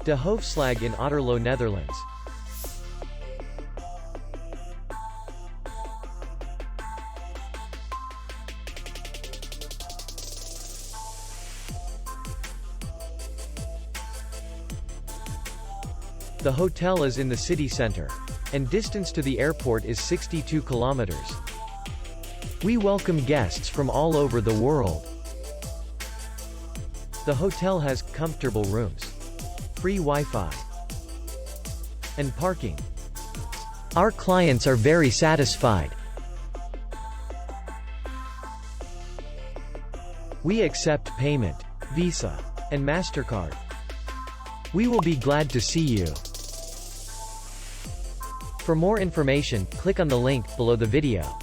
De Hoefslag in Otterlo, Netherlands. The hotel is in the city center, and distance to the airport is 62 kilometers. We welcome guests from all over the world. The hotel has comfortable rooms, free Wi-Fi, and parking. Our clients are very satisfied. We accept payment, Visa, and MasterCard. We will be glad to see you. For more information, click on the link below the video.